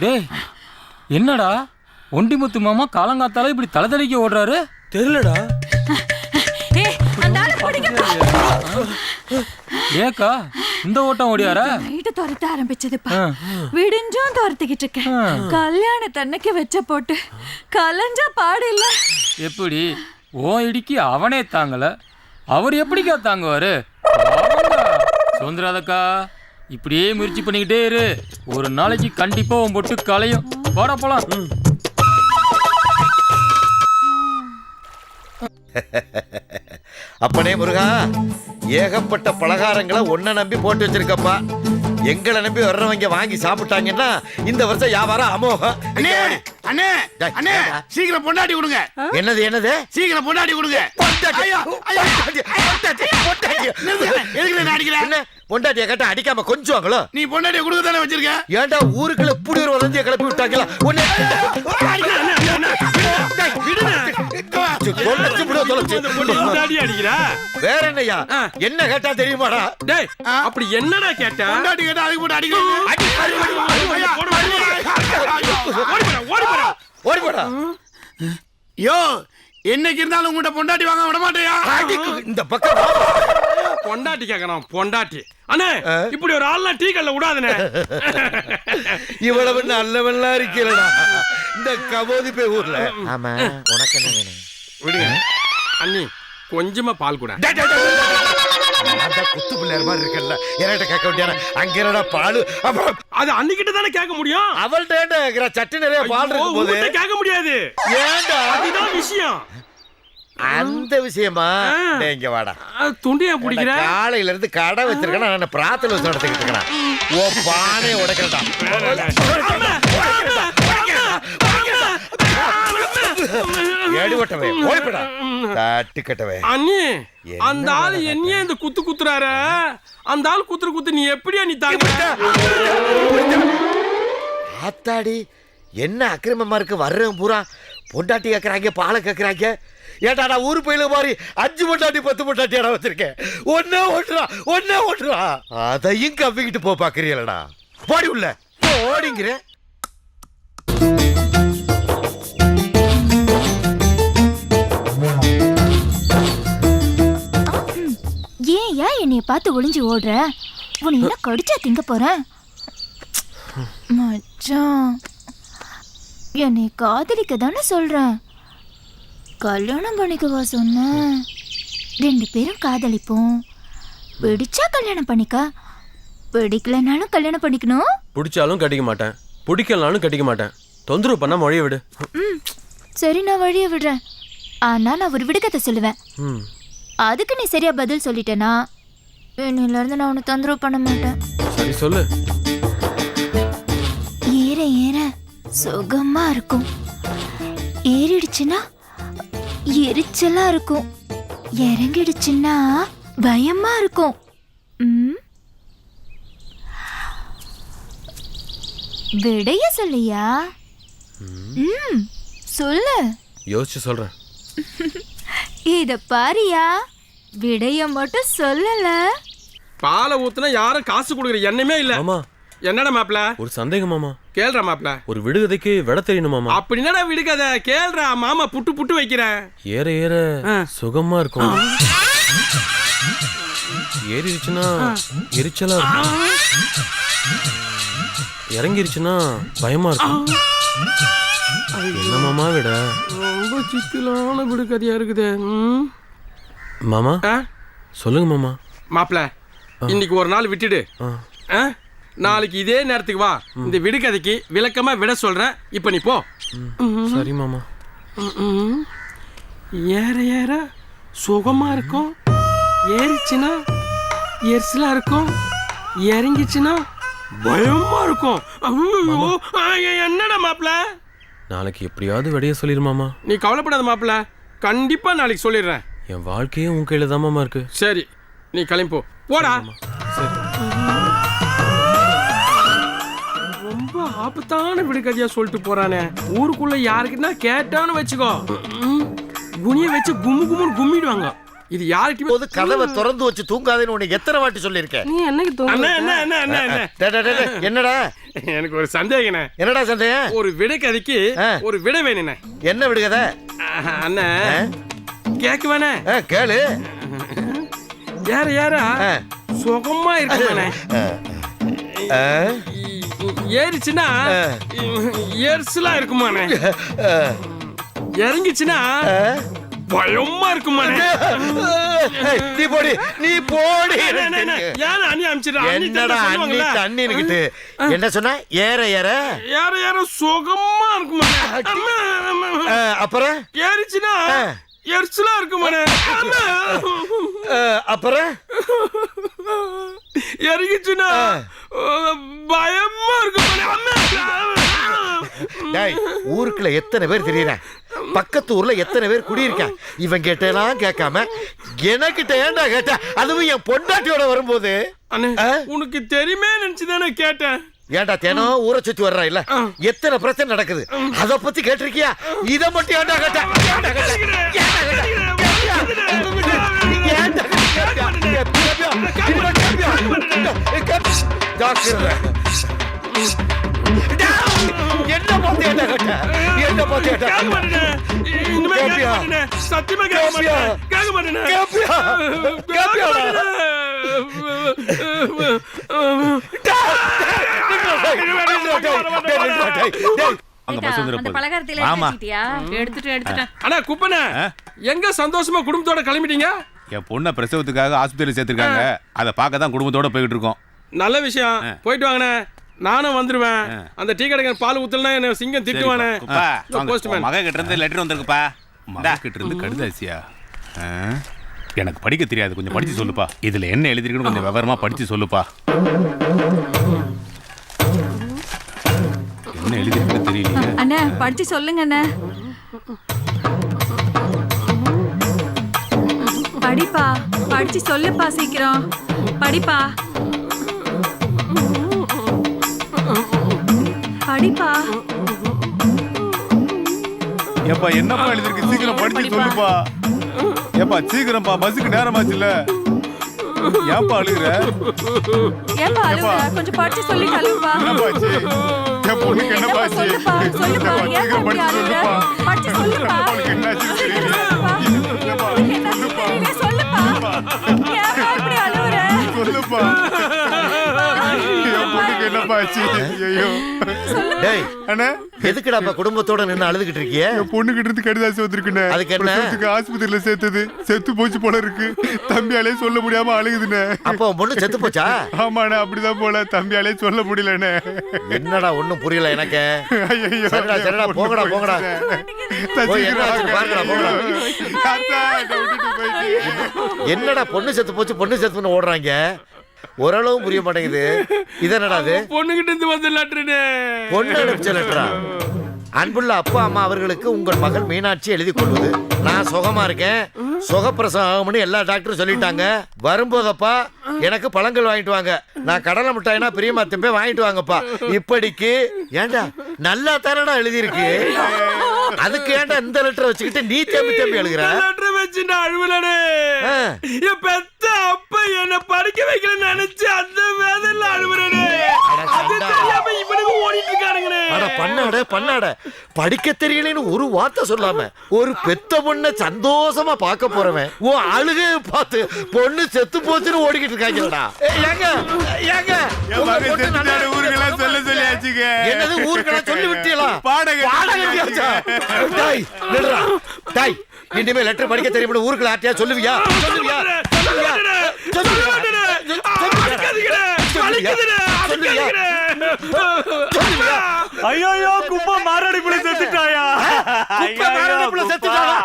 டேய் என்னடா ஒண்டிமுத்து மாமா காலங்காத்தால இப்படி தலதடிக்க ஓடுறாரு? தெரியலடா. ஏக்கா இந்த ஓட்டம் ஓடியாரா? நைட்டு துரத்த ஆரம்பிச்சதுப்பா. விடிஞ்சும் துரத்திக்கிட்டு இருக்கேன். கல்யாணத்தன்னைக்கு வச்ச போட்டு கலைஞ்சா பாடு இல்ல. எப்படி ஓ இடிக்கு அவனே தாங்கல, அவர் எப்படிக்கா தாங்குவாரு? சுதந்திராதக்கா இப்படியே முயற்சி பண்ணிக்கிட்டே இரு, ஒரு நாளைக்கு கண்டிப்பா உன் பொட்டு கலையும். வாடா போலாம். அப்பனே முருகா, ஏகப்பட்ட பலகாரங்களை ஒன்ன நம்பி போட்டு வச்சிருக்கப்பா. எங்களை நம்பி வர்றவங்க வாங்கி சாப்பிட்டாங்கன்னா இந்த வருஷம் வியாபாரம் அமோகம். அண்ணே அண்ணே சீக்கிரம் பொண்டாட்டி கொடுங்க. என்னது என்னது? சீக்கிரம் பொண்டாட்டி கொடுங்க. பொண்டாட்டிய கேட்டா அடிக்காம கொஞ்சுவாங்களோ? நீ பொண்டாட்டிய கொடுக்க தானே வச்சிருக்க. ஏன்டா ஊருக்குள்ள இப்படி ஒரு வதந்திய கிளப்பி விட்டாங்களா? வேற என்னையா என்ன கேட்டா தெரியுமாடா? அப்படி என்னடா கேட்டா? பொண்டாட்டி கேட்டா அதுக்கு போட்டு அடிக்கிறீங்க. ஓடி போடா. யோ என்னைக்கு இருந்தாலும் உங்கள்கிட்ட பொண்டாட்டி வாங்க விட மாட்டேயா? இந்த பக்கம் பொண்டாட்டி கேட்கணும். பொண்டாட்டி அண்ணே இப்படி ஒரு ஆள்லாம் டீ கல்ல விடாதனே. இவ்வளவு நல்லவெல்லாம் இருக்கலடா இந்த கபோதி பே ஊர்ல. ஆமா உனக்கு என்ன வேணும்? விடுங்க அண்ணி, கொஞ்சமா பால் கூட. குத்து பிள்ளையார் மாதிரி இருக்கல, என்கிட்ட கேட்க வேண்டிய அங்க என்னடா பால்? அது அன்னிக்கிட்ட தானே கேட்க முடியும். அவள்கிட்ட சட்டி நிறைய பால் இருக்கும் போது கேட்க முடியாது. ஏன்டா? அதுதான் விஷயம். அந்த விஷயமா? இங்க வாடா. துண்டியா பிடிக்கிற. காலையில இருந்து கடை வச்சிருக்கேன், நான் பிரார்த்தனை வச்சு நடத்திக்கிட்டு இருக்கேன். ஓ பானை உடைக்கிறடா. ஏடிவட்டவே ஓடிப்படா. தட்டுக்கட்டவே அண்ணி, அந்த ஆளு என்னையே இந்த குத்து குத்துறாரு. அந்த ஆள் குத்து நீ எப்படியா நீ தாங்க? ஆத்தாடி என்ன அக்கிரமமா இருக்கு. வர்றவன் பூரா பொண்டாட்டி கேட்கறாங்க, பாலை கேட்கறாங்க. ஏட்டா நான் ஊரு போயில மாதிரி 5 பொண்டாட்டி 10 பொண்டாட்டி இடம் வச்சிருக்கேன். ஒன்னே ஓட்டுறா. அதையும் கவ்விக்கிட்டு போ பாக்குறீங்களா? போடி உள்ள ஓடிங்கிற. ஏன் என்னைய பார்த்து ஒளிஞ்சு ஓடுற? உன்னை என்ன கடிச்சா திங்க போறேன்? மச்சான், என்னை காதலிக்க தானே சொல்றேன். கல்யாணம் பண்ணிக்கவா சொன்ன? 2 பேரும் காதலிப்போம். பிடிச்சா கல்யாணம் பண்ணிக்க, பிடிக்கலனாலும் கல்யாணம் பண்ணிக்கணும். பிடிச்சாலும் கட்டிக்க மாட்டேன், பிடிக்கலனாலும் கட்டிக்க மாட்டேன். தொந்தரவு பண்ணா வழிய விடு. சரி, நான் வழிய விடுறேன். ஆனா நான் ஒரு விடுகதை சொல்லுவேன். அதுக்கு நீ சரியா பதில் சொல்லிட்டேனா இன்னில இருந்து நான் உன்னை தொந்தரவு பண்ண மாட்டேன். சரி சொல்லு. ஏற ஏற சுகமா இருக்கும், ஏறிடுச்சுன்னா எரிச்சலா இருக்கும், இறங்கிடுச்சுன்னா பயமா இருக்கும். விடைய சொல்லியா? சொல்லு. யோசிச்சு சொல்றேன். இத பாரியா, விடைய மட்டும் சொல்லல. பாலை ஊத்துனா யாரும் காசு கொடுக்குற எண்ணமே இல்ல. மாமா என்னடா மாப்ள? ஒரு சந்தேகம் மாமா. கேள்றா மாப்ள. ஒரு விடுகதைக்கு விட தெரியணும் மாமா. அப்படின்னா விடுகதை கேள்றா மாமா. புட்டு வைக்கிறேன். ஏற ஏற சுகமா இருக்கும், ஏறிடுச்சுன்னா எரிச்சலா இருக்கும், இறங்கிருச்சுன்னா பயமா இருக்கும். என்ன மாமா விட? ரொம்ப சிக்கலான விடுகதையா இருக்குது மாமா. சொல்லுங்க மாமா. மாப்ள, இன்னைக்கு ஒரு நாள் விட்டுடு. நாளைக்கு இதே நேரத்துக்கு வா, இந்த விடுகதைக்கு விளக்கமா விட சொல்றேன். இப்ப நீ போ. சரி மாமா. ஏற ஏற சுகமா இருக்கும், ஏறிச்சுன்னா எரிசலா இருக்கும், இறங்கிச்சுன்னா பயமா இருக்கும். என்னடா மாப்ள? நாளைக்கு எப்படியாவது விடைய சொல்லிடு மாமா. நீ கவலைப்படாத மாப்ள, கண்டிப்பா நாளைக்கு சொல்லிடுறேன். என் வாழ்க்கையே உன் கையில தான் மாமா இருக்கு. சரி, நீ கிளம்பி போ. போடா. சரி. ரொம்ப ஆபத்தான விடுகதையா சொல்லிட்டு போறானே. ஊருக்குள்ள யாருக்குன்னா கேட்டான்னு வச்சுக்கோ, குனிய வச்சு கும்முன்னு கும்மிடுவாங்க. இது யார்கிட்டயும் போது கதவை திறந்து வச்சு தூங்காதேன்னு உனக்கு எத்தனை வாட்டி சொல்லியிருக்கேன். நீ என்னைக்கு அண்ணா தூங்க அண்ணா அண்ணா அண்ணா அண்ணா. டேய், டேய், டேய், என்னடா எனக்கு ஒரு சந்தேகண்ணே. என்னடா சந்தேகம்? ஒரு விடைக்கதைக்கு ஒரு விடை வேணுண்ணே. என்ன விடுகத? அண்ணா கேக்குவானே? கேளு. யார யாரா சுகமா இருக்குமாண்ணே. ஏறிச்சுன்னா எரிசலா இருக்குமாண்ணே. இறங்கிச்சுன்னா பயமா இருக்குமாண்ணே. நீ போடி, நீ போடி. ஏன் அண்ணி அமிச்சிடா? என்னடா அண்ணி தண்ணி நிக்கிட்டு என்ன சொன்ன? ஏற ஏற யார யார சுகமா இருக்குமாண்ணே. அப்புறம் ஏறிச்சுன்னா எரிசலா இருக்குமாண்ணே. அப்புறம் இறங்கிச்சுன்னா பயமா இருக்குமாண்ணே. டேய், ஊருக்குள்ள எத்தனை பேர் தெரியற? பக்கத்து ஊர்ல எத்தனை பேர் குடியிருக்கான்? இவன் கேட்டெல்லாம் கேட்காம எனக்கிட்ட ஏன்டா கேட்ட? அதுவும் என் பொண்டாட்டியோட வரும்போது. அண்ணே உனக்கு தெரியுமே நினைச்சுதானே கேட்டேன். ஏன்டா தினம் ஊரை சுத்தி வர்றா இல்ல? எத்தனை பிரச்சனை நடக்குது அத பத்தி கேட்டிருக்கியா? இத மட்டும் ஏன்டா கேட்ட? என்ன பார்த்து என்ன கேட்ட? என்ன பார்த்து கேட்ட? சத்தியமா கேட்க மாட்டேன். அண்ணா குப்பனே எங்க சந்தோஷமா குடும்பத்தோட கிளம்பிட்டீங்க? என் பொண்ணை பிரசவத்துக்காக ஆஸ்பத்திரியில் சேர்த்திருக்காங்க. அதை பார்க்க தான் குடும்பத்தோட போய்கிட்டு இருக்கோம். நல்ல விஷயம், போயிட்டு வாங்கண்ணே. நானும் வந்துருவேன். அந்த டீ கடைக்கு பால் ஊத்தலனா என்ன சிங்கம் திட்டுவானே. போஸ்ட்மேன் மகன் கிட்ட இருந்து லெட்டர் வந்திருக்குப்பா. மகன் கிட்ட இருந்து கடிதாசியா? எனக்கு படிக்க தெரியாது, கொஞ்சம் படிச்சு சொல்லுப்பா. இதுல என்ன எழுதிருக்குன்னு கொஞ்சம் விவரமா படிச்சு சொல்லுப்பா. என்ன எழுதிருக்குன்னு தெரியல. அண்ணா படிச்சு சொல்லுங்க அண்ணா. படிப்பா, படிச்சு சொல்லுப்பா சீக்கிரம். படிப்பா படிப்பா. ஏப்பா என்னப்பா எழுதிருக்கு? சீக்கிரம் படிச்சு சொல்லுப்பா. ஏப்பா சீக்கிரம்ப்பா, பஸ்ஸுக்கு நேரமாச்சுல்ல. ஏப்பா அழுகுற? ஏப்பா அழுகுற? கொஞ்சம் படிச்சு சொல்லி கழுவுப்பா. என்னப்பாச்சு? என் பொண்ணுக்கு என்னப்பாச்சு? சொல்லுப்பா சொல்லுப்பா. ஏப்பா இப்படி அழுகுற? படிச்சு சொல்லுப்பா. என்னாச்சு தெரியல. சொல்லுப்பா. ஏப்பா இப்படி அழுகுற? சொல்லுப்பா. என் பொண்ணுக்கு என்னப்பாச்சு? ஐயோ. டேய் அண்ணா எதுக்குடாப்பா குடும்பத்தோட நின்னு அழுதுகிட்டு இருக்கிய? என் பொண்ணுகிட்ட இருந்து கடிதாசி வந்திருக்குண்ணே. அதுக்கு என்ன? பிரசவத்துக்கு ஆஸ்பத்திரியில சேர்த்தது செத்து போச்சு போல இருக்கு. தம்பியாலே சொல்ல முடியாம அழுகுதுண்ணே. அப்போ உன் பொண்ணு செத்து போச்சா? ஆமாண்ணே அப்படிதான் போல. தம்பியாலே சொல்ல முடியலண்ணே. என்னடா ஒண்ணும் புரியல எனக்கு. ஐயோ சரிடா சரிடா போங்கடா போங்கடா. போய் என்ன ஆச்சுன்னு பாருங்கடா போங்கடா. என்னடா பொண்ணு செத்து போச்சு பொண்ணு செத்துன்னு ஓடுறாங்க? ஓரளவும் புரிய மாட்டேங்குது. இது என்னடா அது? பொண்ணுகிட்ட இருந்து வந்த லெட்டர்னே. பொண்ணு அனுப்பிச்ச லெட்டரா? அன்புள்ள அப்பா அம்மா அவர்களுக்கு உங்கள் மகள் மீனாட்சி எழுதி கொள்வது. நான் சுகமா இருக்கேன், சுகப்பிரசவம் ஆகும்னு எல்லா டாக்டரும் சொல்லிட்டாங்க. வரும்போதப்பா எனக்கு பழங்கள் வாங்கிட்டு வாங்க. நான் கடலை மிட்டாய்னா பிரியமா திரும்ப வாங்கிட்டு வாங்கப்பா. இப்படிக்கு ஏண்டா நல்லா தானடா எழுதியிருக்கு. அதுக்கு ஏன்டா இந்த லெட்டரை வச்சுக்கிட்டு நீ தேம்பி தேம்பி எழுதுற? லெட்டர் வச்சு நான் அழுவலனே. என் பெத்த அப்பா என்ன படிக்க வைக்கலன்னு நினைச்சு அந்த வேதனையில அழுவறனே. அது தெரியாம இவனுக்கு ஓடிட்டு இருக்கானுங்களே. அட பண்ணாட பண்ணாட. படிக்க தெரியலன்னு ஒரு வார்த்தை சொல்லாம ஒரு பெத்த பொண்ணை சந்தோஷமா பார்க்க போறவன் உன் அழுகை பார்த்து பொண்ணு செத்து போச்சுன்னு ஓடிக்கிட்டு இருக்காங்கடா. ஏங்க ஏங்க ஊருக்கெல்லாம் சொல்ல சொல்லியாச்சுங்க. என்னது ஊருக்கெல்லாம் சொல்லி விட்டீங்களா? பாடகை டாய் நில்றா. டாய் இனிமே லெட்டர் படிக்க தெரியும்னு ஊருக்குள்ள ஆட்டியா சொல்லுவியா? சொல்லுவியா? சொல்லுவியா? ஐயோ குப்பை மாரடி புள்ள செத்துட்டாயா? குப்பை மாரடி புள்ள செத்துட்டாயா?